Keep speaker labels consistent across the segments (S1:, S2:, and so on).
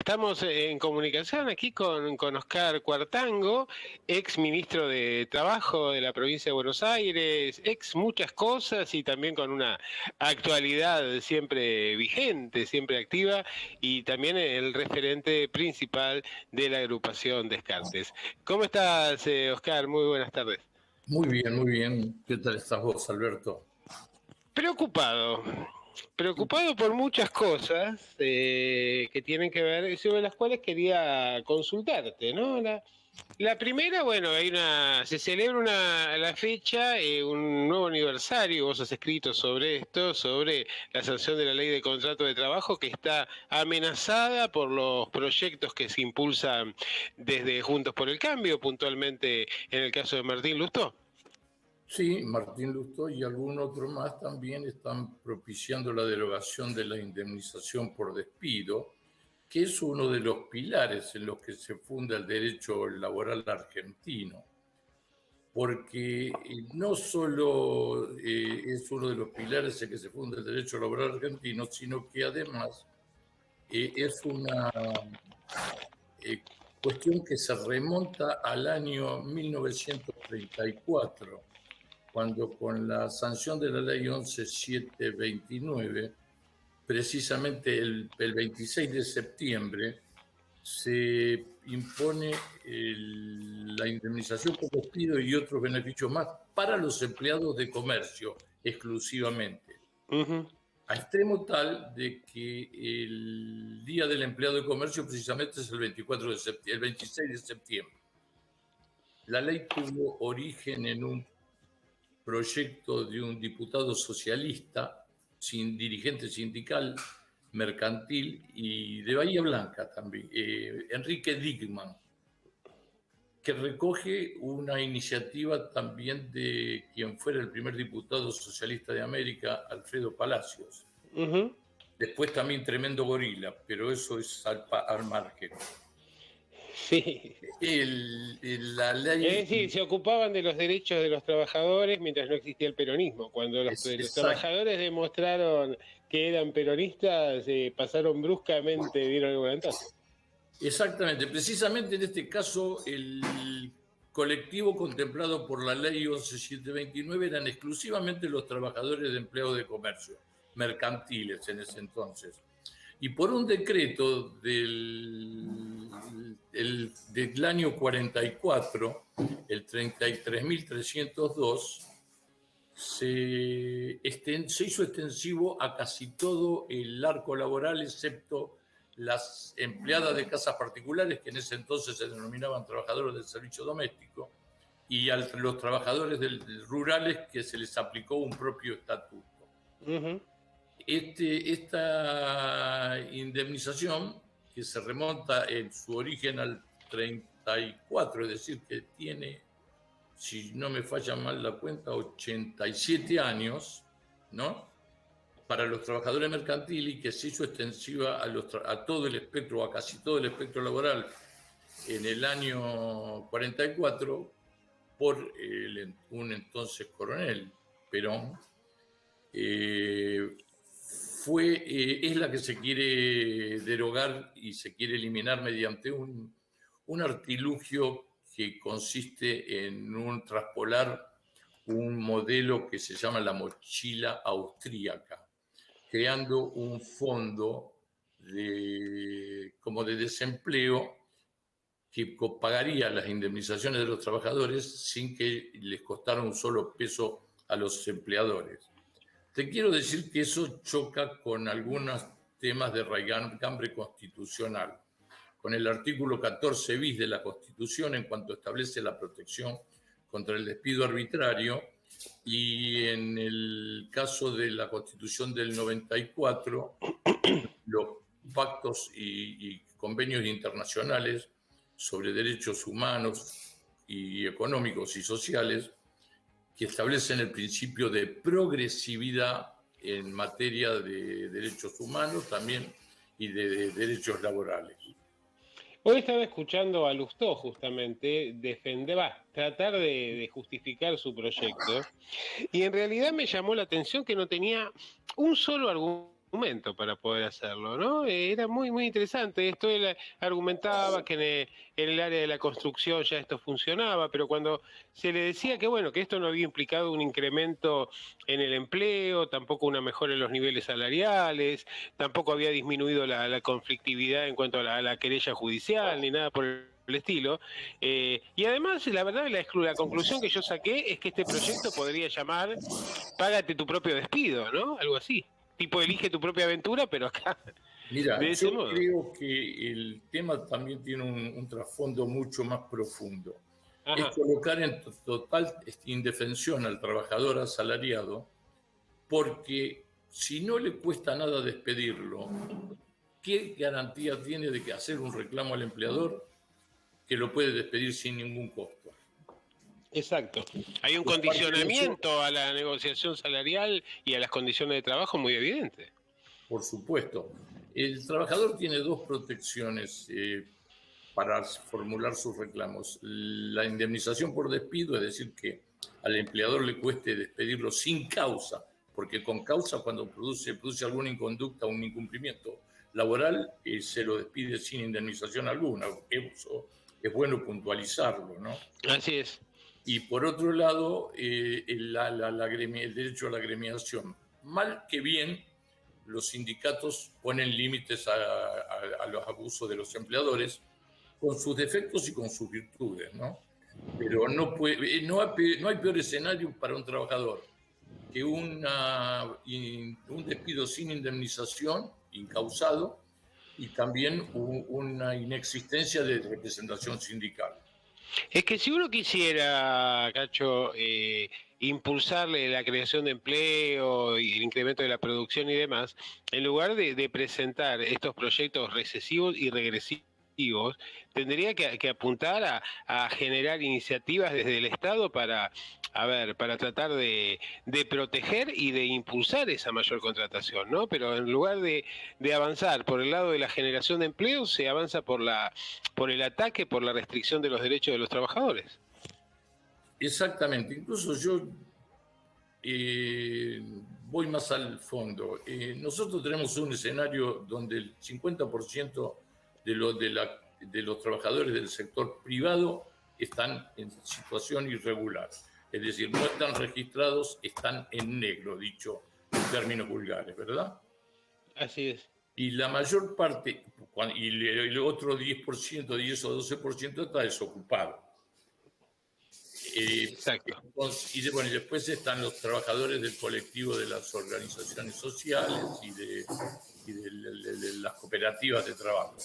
S1: Estamos en comunicación aquí con Oscar Cuartango, ex ministro de Trabajo de la provincia de Buenos Aires, ex muchas cosas y también con una actualidad siempre vigente, siempre activa, y también el referente principal de la agrupación Descartes. ¿Cómo estás, Oscar? Muy buenas tardes.
S2: Muy bien, muy bien. ¿Qué tal estás vos, Alberto?
S1: Preocupado. Preocupado por muchas cosas que tienen que ver, sobre las cuales quería consultarte, ¿no? La primera, bueno, se celebra la fecha, un nuevo aniversario, vos has escrito sobre esto, sobre la sanción de la ley de contrato de trabajo que está amenazada por los proyectos que se impulsan desde Juntos por el Cambio, puntualmente en el caso de Martín Lustó.
S2: Sí, Martín Lustó y algún otro más también están propiciando la derogación de la indemnización por despido, que es uno de los pilares en los que se funda el derecho laboral argentino, porque no solo es uno de los pilares en que se funda el derecho laboral argentino, sino que además es una cuestión que se remonta al año 1934, cuando con la sanción de la ley 11729, precisamente el 26 de septiembre, se impone la indemnización por despido y otros beneficios más para los empleados de comercio exclusivamente.
S1: Uh-huh.
S2: A extremo tal de que el Día del Empleado de Comercio precisamente es el 24 de septiembre, el 26 de septiembre. La ley tuvo origen en un proyecto de un diputado socialista, sin dirigente sindical, mercantil y de Bahía Blanca también, Enrique Digman, que recoge una iniciativa también de quien fuera el primer diputado socialista de América, Alfredo Palacios.
S1: Uh-huh.
S2: Después también tremendo gorila, pero eso es al margen.
S1: Sí.
S2: La ley...
S1: Es decir, se ocupaban de los derechos de los trabajadores mientras no existía el peronismo. Cuando los trabajadores demostraron que eran peronistas, pasaron bruscamente, dieron el volantazo.
S2: Exactamente. Precisamente en este caso, el colectivo contemplado por la ley 11729 eran exclusivamente los trabajadores de empleados de comercio, mercantiles en ese entonces. Y por un decreto del año 44, el 33.302, se hizo extensivo a casi todo el arco laboral, excepto las empleadas de casas particulares, que en ese entonces se denominaban trabajadores del servicio doméstico, y a los trabajadores rurales, que se les aplicó un propio estatuto.
S1: Uh-huh.
S2: Esta indemnización, que se remonta en su origen al 34, es decir, que tiene, si no me falla mal la cuenta, 87 años, ¿no? Para los trabajadores mercantiles, y que se hizo extensiva a todo el espectro, a casi todo el espectro laboral en el año 44 por un entonces coronel, Perón. Es la que se quiere derogar y se quiere eliminar mediante un artilugio que consiste en traspolar un modelo que se llama la mochila austríaca, creando un fondo como de desempleo que pagaría las indemnizaciones de los trabajadores sin que les costara un solo peso a los empleadores. Te quiero decir que eso choca con algunos temas de raigambre constitucional, con el artículo 14 bis de la Constitución en cuanto establece la protección contra el despido arbitrario, y en el caso de la Constitución del 94, los pactos y convenios internacionales sobre derechos humanos y económicos y sociales, que establecen el principio de progresividad en materia de derechos humanos también y de derechos laborales.
S1: Hoy estaba escuchando a Lustó justamente tratar de justificar su proyecto, y en realidad me llamó la atención que no tenía un solo argumento argumento para poder hacerlo, ¿no? Era muy, muy interesante. Esto él argumentaba que en el área de la construcción ya esto funcionaba, pero cuando se le decía que, bueno, que esto no había implicado un incremento en el empleo, tampoco una mejora en los niveles salariales, tampoco había disminuido la conflictividad en cuanto a la querella judicial, ni nada por el estilo. Y además, la verdad, la conclusión que yo saqué es que este proyecto podría llamar Págate tu propio despido, ¿no? Algo así. Tipo, elige tu propia aventura, pero acá,
S2: Mira,
S1: de ese
S2: yo
S1: modo.
S2: creo que el tema también tiene un trasfondo mucho más profundo. Es
S1: Ajá.
S2: colocar en total indefensión al trabajador asalariado, porque si no le cuesta nada despedirlo, ¿qué garantía tiene de que hacer un reclamo al empleador que lo puede despedir sin ningún costo?
S1: Exacto. Hay un
S2: Y aparte de eso,
S1: condicionamiento a la negociación salarial y a las condiciones de trabajo muy evidente.
S2: por supuesto, el trabajador tiene dos protecciones para formular sus reclamos. La indemnización por despido, es decir, que al empleador le cueste despedirlo sin causa, porque con causa cuando produce alguna inconducta o un incumplimiento laboral, se lo despide sin indemnización alguna. Eso es bueno puntualizarlo, ¿no?
S1: Así es.
S2: Y por otro lado, el derecho a la agremiación. Mal que bien, los sindicatos ponen límites a los abusos de los empleadores, con sus defectos y con sus virtudes, ¿no? Pero no hay peor escenario para un trabajador que un despido sin indemnización, incausado, y también una inexistencia de representación sindical.
S1: Es que si uno quisiera, Cacho, impulsarle la creación de empleo y el incremento de la producción y demás, en lugar de presentar estos proyectos recesivos y regresivos, tendría que apuntar a generar iniciativas desde el Estado para, a ver, para tratar de proteger y de impulsar esa mayor contratación, ¿no? Pero en lugar de avanzar por el lado de la generación de empleo, se avanza por el ataque, por la restricción de los derechos de los trabajadores.
S2: Exactamente, incluso yo eh, voy más al fondo. Nosotros tenemos un escenario donde el 50% de los trabajadores del sector privado están en situación irregular. Es decir, no están registrados, están en negro, dicho en términos vulgares, ¿verdad?
S1: Así es.
S2: Y la mayor parte, y el otro 10%, 10 o 12% está desocupado.
S1: Exacto.
S2: Bueno, y después están los trabajadores del colectivo de las organizaciones sociales y de las cooperativas de trabajo.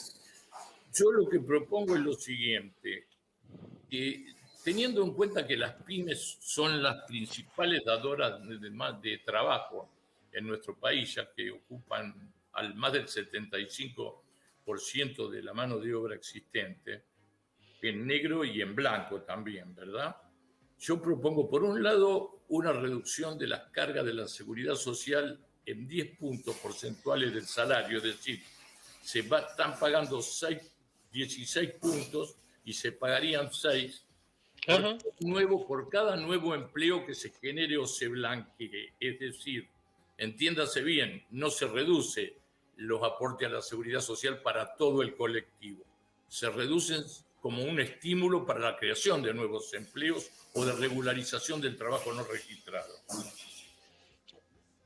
S2: Yo lo que propongo es lo siguiente, que teniendo en cuenta que las pymes son las principales dadoras de trabajo en nuestro país, ya que ocupan al más del 75% de la mano de obra existente, en negro y en blanco también, ¿verdad? Yo propongo, por un lado, una reducción de las cargas de la seguridad social en 10 puntos porcentuales del salario, es decir, están pagando 16 puntos y se pagarían 6
S1: Ajá.
S2: por cada nuevo empleo que se genere o se blanquee. Es decir, entiéndase bien, no se reduce los aportes a la seguridad social para todo el colectivo. Se reducen como un estímulo para la creación de nuevos empleos o de regularización del trabajo no registrado.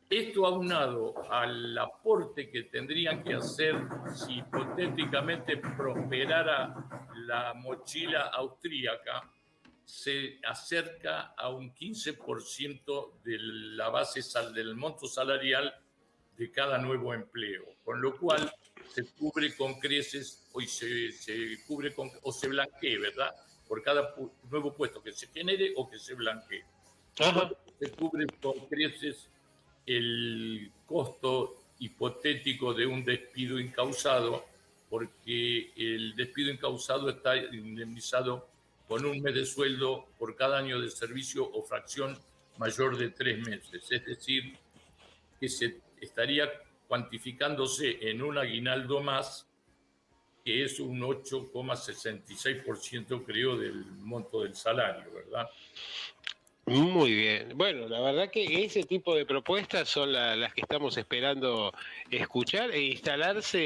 S2: Esto aunado al aporte que tendrían que hacer si hipotéticamente prosperara la mochila austríaca, se acerca a un 15% de la base del monto salarial de cada nuevo empleo, con lo cual se cubre con creces se cubre o se blanquee, ¿verdad? Por cada nuevo puesto que se genere o que se blanquee.
S1: Ajá.
S2: Se cubre con creces el costo hipotético de un despido incausado, porque el despido incausado está indemnizado con un mes de sueldo por cada año de servicio o fracción mayor de 3 meses. Es decir, que se estaría cuantificándose en un aguinaldo más, que es un 8,66%, creo, del monto del salario, ¿verdad?
S1: Muy bien. Bueno, la verdad que ese tipo de propuestas son las que estamos esperando escuchar e instalarse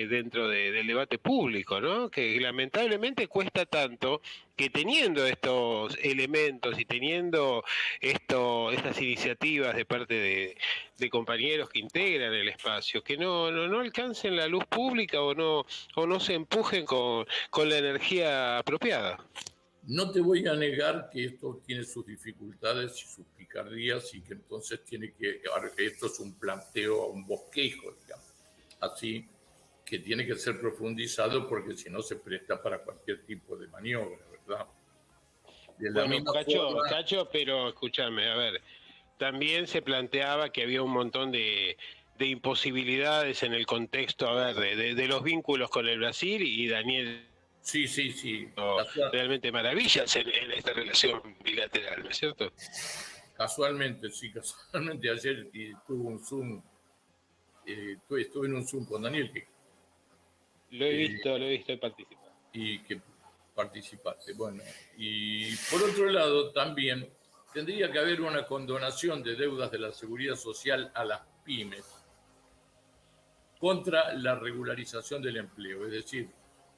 S1: dentro del debate público, ¿no? Que lamentablemente cuesta tanto que teniendo estos elementos y teniendo estas iniciativas de parte de compañeros que integran el espacio, que no alcancen la luz pública o no se empujen con la energía apropiada.
S2: No te voy a negar que esto tiene sus dificultades y sus picardías y que entonces esto es un planteo, un bosquejo, digamos, así que tiene que ser profundizado porque si no se presta para cualquier tipo de maniobra, ¿verdad? De la
S1: Bueno,
S2: misma forma,
S1: Cacho, pero escúchame, a ver, también se planteaba que había un montón de imposibilidades en el contexto, a ver, de los vínculos con el Brasil y Daniel
S2: sí, sí, sí,
S1: realmente maravillas en esta relación bilateral, ¿no es cierto?
S2: casualmente, sí, casualmente ayer tuve un Zoom, estuve en un Zoom con Daniel
S1: Lo he visto, he participado.
S2: y que participaste. Bueno, y por otro lado, también tendría que haber una condonación de deudas de la seguridad social a las pymes contra la regularización del empleo. Es decir,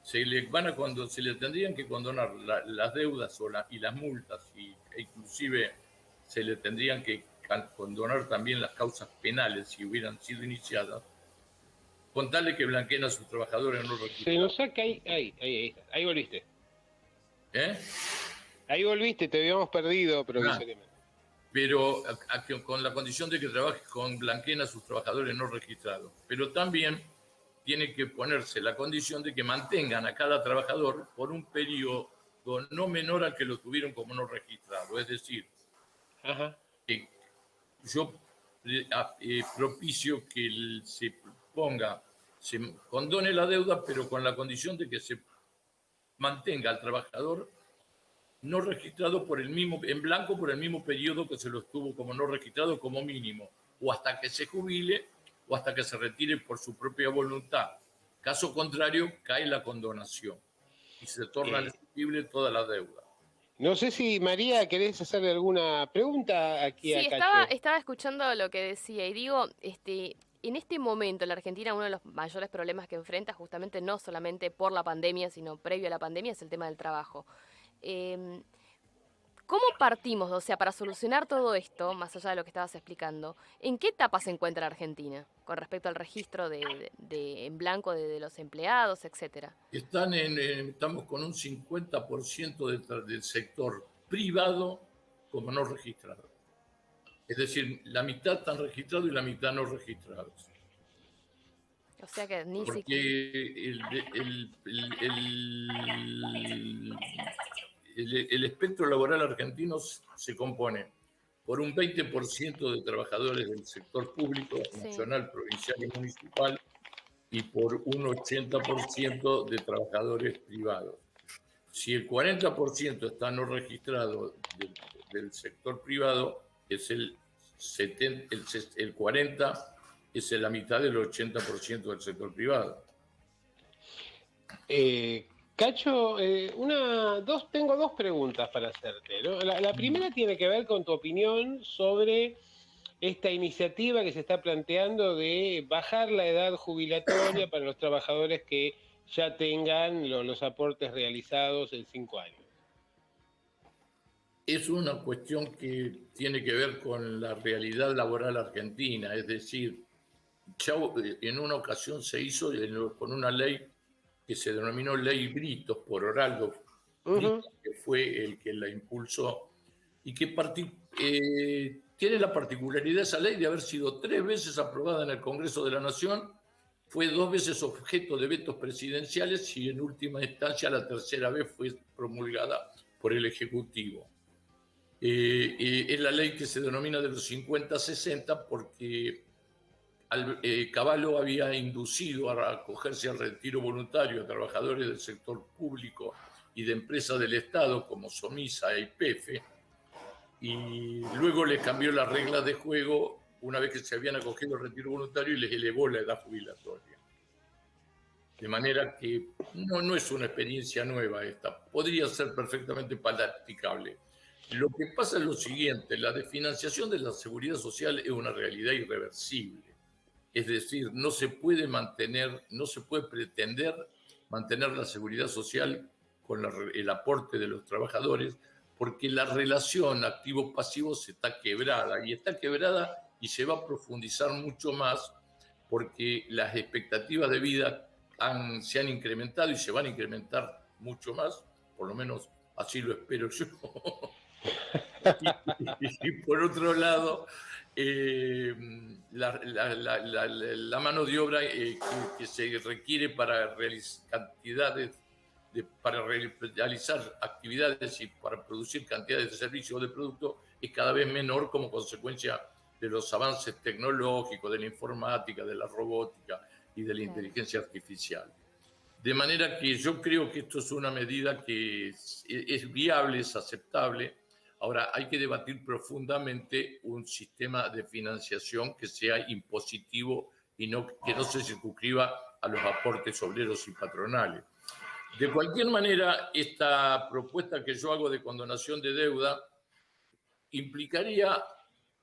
S2: se le tendrían que condonar las deudas y las multas, e inclusive se le tendrían que condonar también las causas penales si hubieran sido iniciadas, con tal de que blanqueen a sus trabajadores no
S1: Se nos
S2: registrados.
S1: saca ahí volviste.
S2: ¿Eh?
S1: Ahí volviste, te habíamos perdido
S2: Ah,
S1: provisoriamente.
S2: pero con la condición de que trabaje con blanqueen a sus trabajadores no registrados. Pero también tiene que ponerse la condición de que mantengan a cada trabajador por un periodo no menor al que lo tuvieron como no registrado. Es decir,
S1: Ajá.
S2: que yo propicio que se condone la deuda, pero con la condición de que se mantenga al trabajador no registrado en blanco por el mismo periodo que se lo estuvo como no registrado como mínimo, o hasta que se jubile o hasta que se retire por su propia voluntad. Caso contrario, cae la condonación y se torna
S1: Eh,
S2: exigible toda la deuda.
S1: no sé si María querés hacerle alguna pregunta aquí
S3: Sí,
S1: a Cacho.
S3: estaba escuchando lo que decía y digo, en este momento la Argentina uno de los mayores problemas que enfrenta justamente no solamente por la pandemia, sino previo a la pandemia es el tema del trabajo. Em, ¿Cómo partimos, o sea, para solucionar todo esto, más allá de lo que estabas explicando, en qué etapa se encuentra Argentina con respecto al registro en blanco de los empleados, etcétera?
S2: Estamos con un 50% del sector privado como no registrado. Es decir, la mitad están registrados y la mitad no registrados.
S3: O sea que ni siquiera...
S2: Porque el espectro laboral argentino se compone por un 20% de trabajadores del sector público,
S3: Sí.
S2: nacional, provincial y municipal, y por un 80% de trabajadores privados. Si el 40% está no registrado del sector privado, es el 40% es la mitad del 80% del sector privado.
S1: Cacho, tengo dos preguntas para hacerte, ¿no? La primera tiene que ver con tu opinión sobre esta iniciativa que se está planteando de bajar la edad jubilatoria para los trabajadores que ya tengan los aportes realizados en 5 años.
S2: Es una cuestión que tiene que ver con la realidad laboral argentina, es decir, ya en una ocasión se hizo con una ley que se denominó Ley Britos por Oraldo Britos, que fue el que la impulsó, y que tiene la particularidad esa ley de haber sido 3 veces aprobada en el Congreso de la Nación, fue 2 veces objeto de vetos presidenciales y en última instancia la tercera vez fue promulgada por el Ejecutivo. Es la ley que se denomina de los 50-60 porque Cavallo había inducido a acogerse al retiro voluntario a trabajadores del sector público y de empresas del Estado como Somisa e YPF, y luego les cambió las reglas de juego una vez que se habían acogido al retiro voluntario y les elevó la edad jubilatoria. De manera que no es una experiencia nueva esta, podría ser perfectamente practicable. Lo que pasa es lo siguiente, la desfinanciación de la seguridad social es una realidad irreversible. Es decir, no se puede mantener, no se puede pretender mantener la seguridad social con el aporte de los trabajadores, porque la relación activos-pasivos está quebrada, y está quebrada y se va a profundizar mucho más porque las expectativas de vida se han incrementado y se van a incrementar mucho más, por lo menos así lo espero yo. Y por otro lado, la mano de obra que se requiere para realizar realizar actividades y para producir cantidades de servicios o de productos es cada vez menor como consecuencia de los avances tecnológicos, de la informática, de la robótica y de la inteligencia artificial. De manera que yo creo que esto es una medida que es viable, es aceptable. Ahora, hay que debatir profundamente un sistema de financiación que sea impositivo y que no se circunscriba a los aportes obreros y patronales. De cualquier manera, esta propuesta que yo hago de condonación de deuda implicaría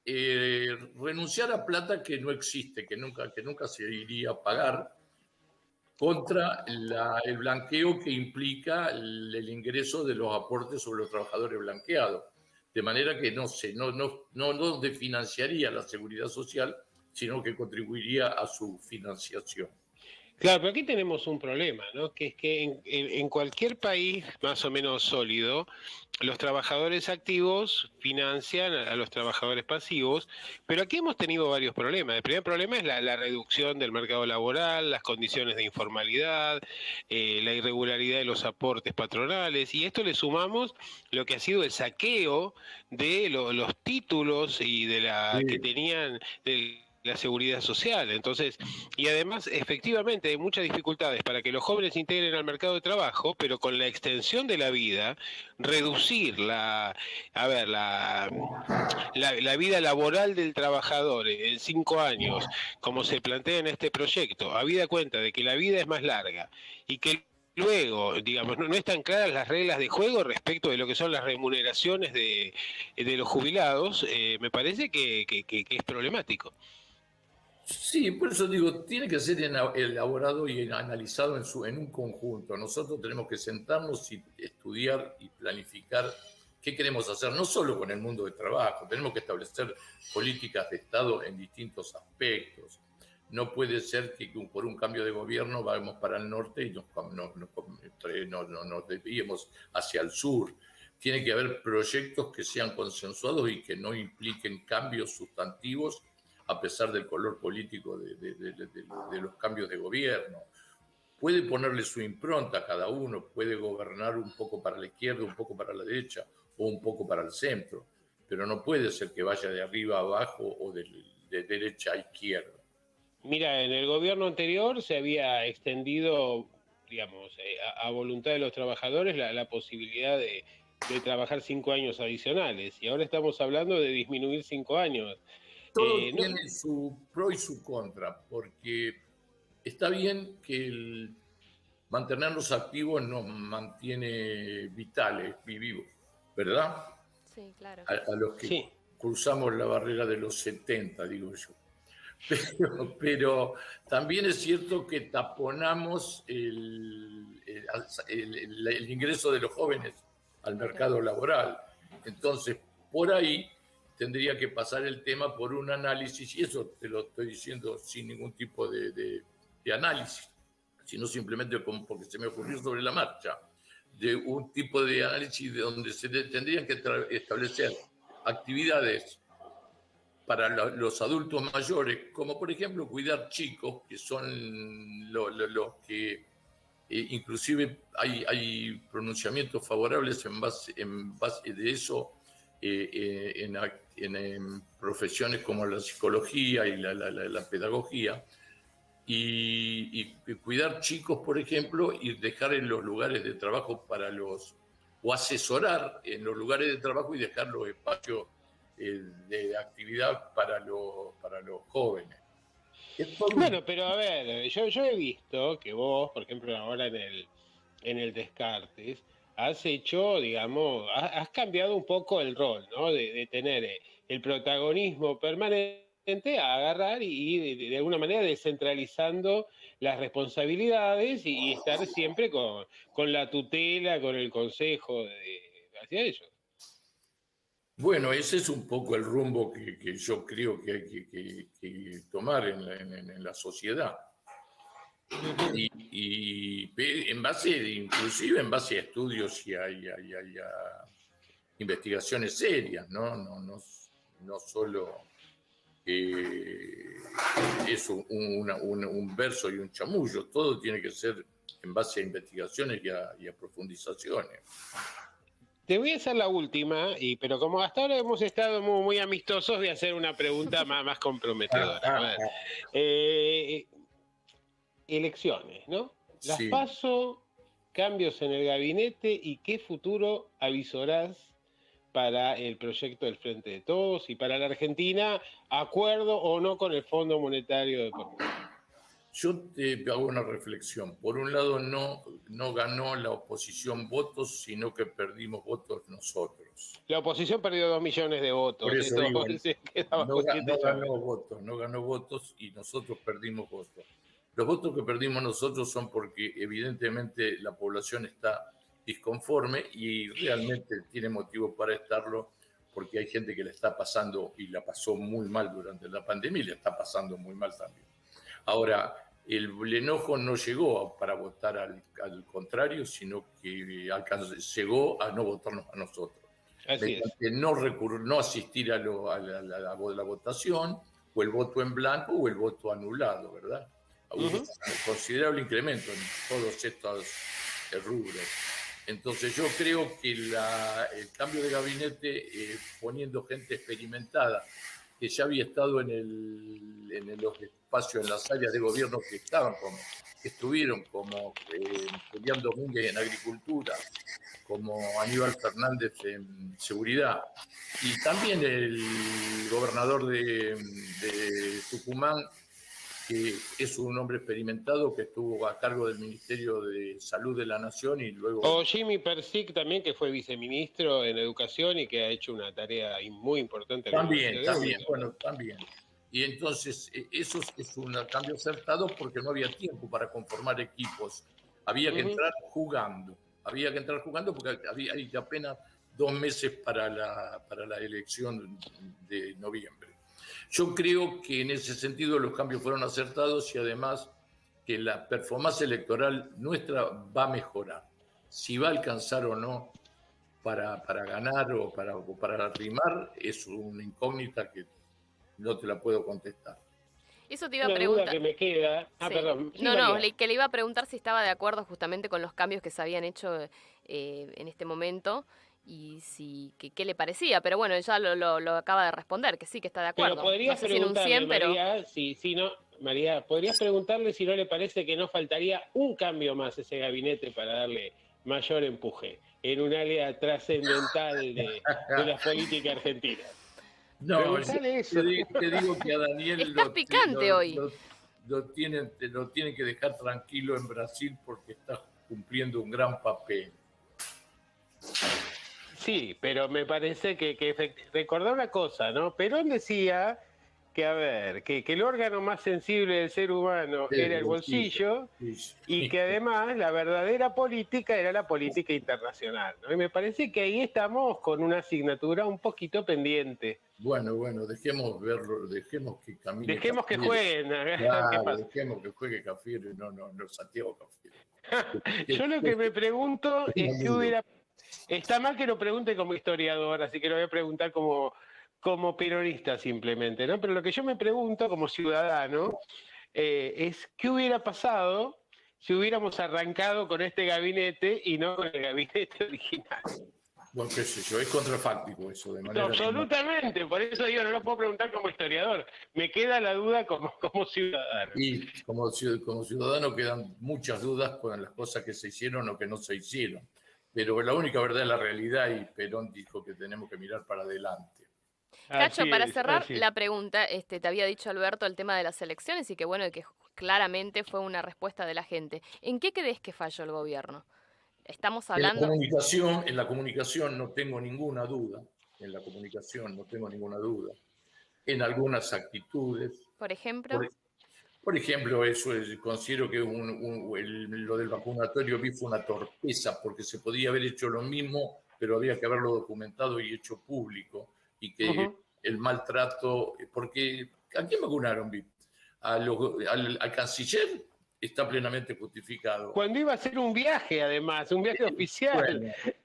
S2: renunciar a plata que no existe, que nunca se iría a pagar, contra el blanqueo que implica el ingreso de los aportes sobre los trabajadores blanqueados. De manera que no desfinanciaría la seguridad social, sino que contribuiría a su financiación.
S1: Claro, pero aquí tenemos un problema, ¿no? Que es que en cualquier país más o menos sólido, los trabajadores activos financian a los trabajadores pasivos, pero aquí hemos tenido varios problemas. El primer problema es la reducción del mercado laboral, las condiciones de informalidad, la irregularidad de los aportes patronales, y esto le sumamos lo que ha sido el saqueo de los títulos y de que tenían la seguridad social. Entonces, y además, efectivamente, hay muchas dificultades para que los jóvenes se integren al mercado de trabajo, pero con la extensión de la vida, reducir la vida laboral del trabajador en 5 años, como se plantea en este proyecto, habida cuenta de que la vida es más larga y que luego, digamos, no están claras las reglas de juego respecto de lo que son las remuneraciones de los jubilados, me parece que es problemático.
S2: Sí, por eso digo, tiene que ser elaborado y analizado en un conjunto. Nosotros tenemos que sentarnos y estudiar y planificar qué queremos hacer, no solo con el mundo del trabajo, tenemos que establecer políticas de Estado en distintos aspectos. No puede ser que por un cambio de gobierno vamos para el norte y nos desviemos hacia el sur. Tiene que haber proyectos que sean consensuados y que no impliquen cambios sustantivos a pesar del color político de los cambios de gobierno. Puede ponerle su impronta a cada uno, puede gobernar un poco para la izquierda, un poco para la derecha o un poco para el centro, pero no puede ser que vaya de arriba a abajo o de derecha a izquierda.
S1: Mira, en el gobierno anterior se había extendido, digamos, a voluntad de los trabajadores la posibilidad de trabajar 5 años adicionales, y ahora estamos hablando de disminuir 5 años.
S2: Todo tiene su pro y su contra, porque está bien que mantenernos activos nos mantiene vitales, vivos, ¿verdad?
S3: Sí, claro.
S2: A los que cruzamos la barrera de los 70, digo yo. Pero también es cierto que taponamos el ingreso de los jóvenes al mercado laboral. Entonces, por ahí tendría que pasar el tema por un análisis, y eso te lo estoy diciendo sin ningún tipo de análisis, sino simplemente porque se me ocurrió sobre la marcha, de un tipo de análisis de donde se tendrían que establecer actividades para los adultos mayores, como por ejemplo cuidar chicos, que son los que inclusive hay pronunciamientos favorables en base de eso en profesiones como la psicología y la pedagogía, y cuidar chicos, por ejemplo, y dejar en los lugares de trabajo o asesorar en los lugares de trabajo y dejar los espacios de actividad para los jóvenes.
S1: Bueno, pero a ver, yo he visto que vos, por ejemplo, ahora en el Descartes, has hecho, digamos, has cambiado un poco el rol, ¿no? De tener el protagonismo permanente a agarrar y de alguna manera descentralizando las responsabilidades y estar siempre con la tutela, con el consejo hacia ellos.
S2: Bueno, ese es un poco el rumbo que yo creo que hay que tomar en la sociedad. Y en base, inclusive en base a estudios y a investigaciones serias, no solo es un verso y un chamullo, todo tiene que ser en base a investigaciones y a profundizaciones.
S1: Te voy a hacer la última, pero como hasta ahora hemos estado muy amistosos, voy a hacer una pregunta más comprometedora. A ver. Elecciones, ¿no? Las
S2: Sí.
S1: PASO, cambios en el gabinete y qué futuro avisorás para el proyecto del Frente de Todos y para la Argentina, acuerdo o no con el Fondo Monetario de por medio.
S2: Yo te hago una reflexión. Por un lado, no ganó la oposición votos, sino que perdimos votos nosotros.
S1: La oposición perdió 2 millones de votos.
S2: Por eso digo,
S1: no
S2: ganó votos y nosotros perdimos votos. Los votos que perdimos nosotros son porque evidentemente la población está disconforme y realmente tiene motivo para estarlo, porque hay gente que la está pasando y la pasó muy mal durante la pandemia y la está pasando muy mal también. Ahora, el enojo no llegó para votar al contrario, sino que llegó a no votarnos a nosotros. Mediante no asistir a la votación, o el voto en blanco o el voto anulado, ¿verdad? Hubo un considerable incremento en todos estos rubros. Entonces yo creo que el cambio de gabinete, poniendo gente experimentada, que ya había estado en los espacios, en las áreas de gobierno que estuvieron, como Julián Domínguez en Agricultura, como Aníbal Fernández en Seguridad, y también el gobernador de Tucumán, que es un hombre experimentado que estuvo a cargo del Ministerio de Salud de la Nación y luego...
S1: O Jimmy Persic también, que fue viceministro en Educación y que ha hecho una tarea muy importante.
S2: También. Y entonces eso es un cambio acertado porque no había tiempo para conformar equipos. Había que entrar jugando. Porque hay apenas 2 meses para la elección de noviembre. Yo creo que en ese sentido los cambios fueron acertados y además que la performance electoral nuestra va a mejorar. Si va a alcanzar o no para ganar o para arrimar es una incógnita que no te la puedo contestar.
S3: Eso te iba a preguntar.
S1: Duda que me queda. Perdón.
S3: Sí, que le iba a preguntar si estaba de acuerdo justamente con los cambios que se habían hecho en este momento y qué le parecía, pero bueno, ya lo acaba de responder, que sí, que está de acuerdo.
S1: Pero podrías preguntarle, María, podrías preguntarle si no le parece que no faltaría un cambio más a ese gabinete para darle mayor empuje en un área trascendental de la política argentina.
S2: No, te digo que a Daniel
S3: Estás picante hoy.
S2: Lo tienen que dejar tranquilo en Brasil porque está cumpliendo un gran papel.
S1: Sí, pero me parece que recordá una cosa, ¿no? Perón decía que, a ver, que el órgano más sensible del ser humano era el bolsillo y que además la verdadera política era la política internacional, ¿no? Y me parece que ahí estamos con una asignatura un poquito pendiente.
S2: Bueno, dejemos verlo, dejemos que camine.
S1: Dejemos que jueguen.
S2: Claro, dejemos que juegue Cafiero, no Santiago Cafiero.
S1: Yo lo que me pregunto es qué hubiera... Está mal que lo pregunte como historiador, así que lo voy a preguntar como peronista simplemente, ¿no? Pero lo que yo me pregunto como ciudadano es qué hubiera pasado si hubiéramos arrancado con este gabinete y no con el gabinete original.
S2: Bueno, qué sé yo, es contrafáctico eso de manera...
S1: Absolutamente, por eso digo, no lo puedo preguntar como historiador, me queda la duda como ciudadano.
S2: Y como ciudadano quedan muchas dudas con las cosas que se hicieron o que no se hicieron. Pero la única verdad es la realidad y Perón dijo que tenemos que mirar para adelante.
S3: Cacho, para cerrar la pregunta, te había dicho Alberto el tema de las elecciones y que bueno, que claramente fue una respuesta de la gente. ¿En qué crees que falló el gobierno? Estamos
S2: En la
S3: hablando,
S2: comunicación no tengo ninguna duda. En la comunicación no tengo ninguna duda. En algunas actitudes.
S3: por ejemplo,
S2: Por ejemplo, considero que lo del vacunatorio vi fue una torpeza porque se podía haber hecho lo mismo, pero había que haberlo documentado y hecho público. Y que el maltrato, porque ¿a quién vacunaron, Vi? Al canciller está plenamente justificado.
S1: Cuando iba a hacer un viaje, además, un viaje oficial.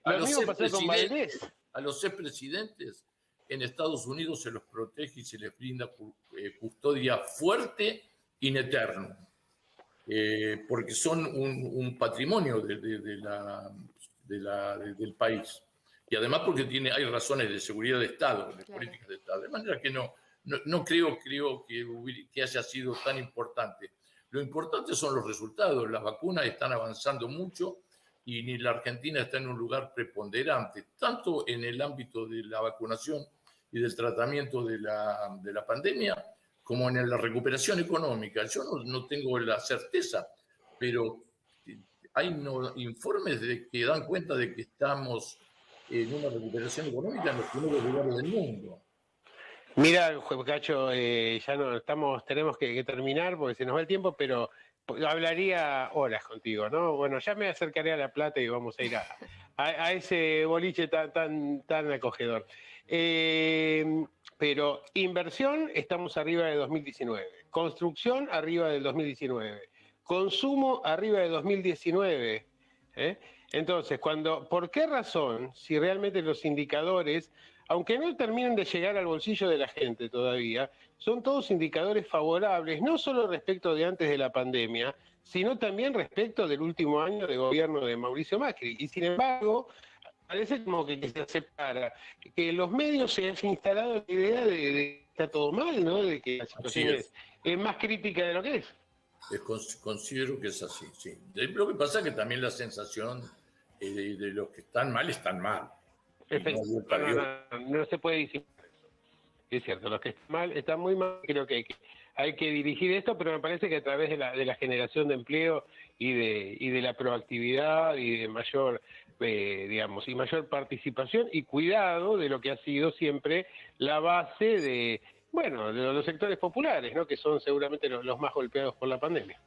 S2: Bueno,
S1: Lo mismo pasó con Valdés.
S2: a los expresidentes en Estados Unidos se los protege y se les brinda custodia fuerte in eterno, porque son un patrimonio del país. Y además porque hay razones de seguridad de Estado, de políticas de Estado. De manera que no creo que haya sido tan importante. Lo importante son los resultados. Las vacunas están avanzando mucho y ni la Argentina está en un lugar preponderante, tanto en el ámbito de la vacunación y del tratamiento de la pandemia, como en la recuperación económica. Yo no tengo la certeza, pero hay informes que dan cuenta de que estamos en una recuperación económica en los primeros lugares del mundo.
S1: Mira, Cacho, ya no tenemos que terminar porque se nos va el tiempo, pero hablaría horas contigo, ¿no? Bueno, ya me acercaré a La Plata y vamos a ir a ese boliche tan acogedor. Pero inversión, estamos arriba de 2019. Construcción, arriba del 2019. Consumo, arriba de 2019. Entonces, ¿por qué razón, si realmente los indicadores, aunque no terminen de llegar al bolsillo de la gente todavía, son todos indicadores favorables, no solo respecto de antes de la pandemia, sino también respecto del último año de gobierno de Mauricio Macri? Y sin embargo, parece como que se separa, que los medios se han instalado la idea de que está todo mal, ¿no? De que la situación es más crítica de lo que es.
S2: Considero que es así, sí. Lo que pasa es que también la sensación de los que están mal.
S1: No se puede decir. Es cierto, los que están muy mal, creo que hay que dirigir esto, pero me parece que a través de la generación de empleo y de la proactividad y de mayor, y mayor participación y cuidado de lo que ha sido siempre la base de los sectores populares, ¿no? Que son seguramente los más golpeados por la pandemia.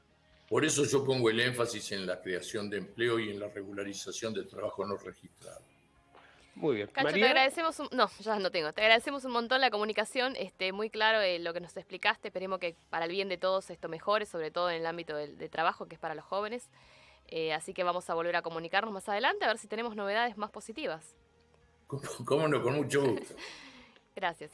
S2: Por eso yo pongo el énfasis en la creación de empleo y en la regularización del trabajo no registrado.
S1: Muy bien.
S3: Cacho,
S1: ¿María?
S3: te agradecemos te agradecemos un montón la comunicación, muy claro lo que nos explicaste. Esperemos que para el bien de todos esto mejore, sobre todo en el ámbito de trabajo, que es para los jóvenes. Así que vamos a volver a comunicarnos más adelante a ver si tenemos novedades más positivas.
S2: ¿Cómo no? Con mucho gusto.
S3: Gracias.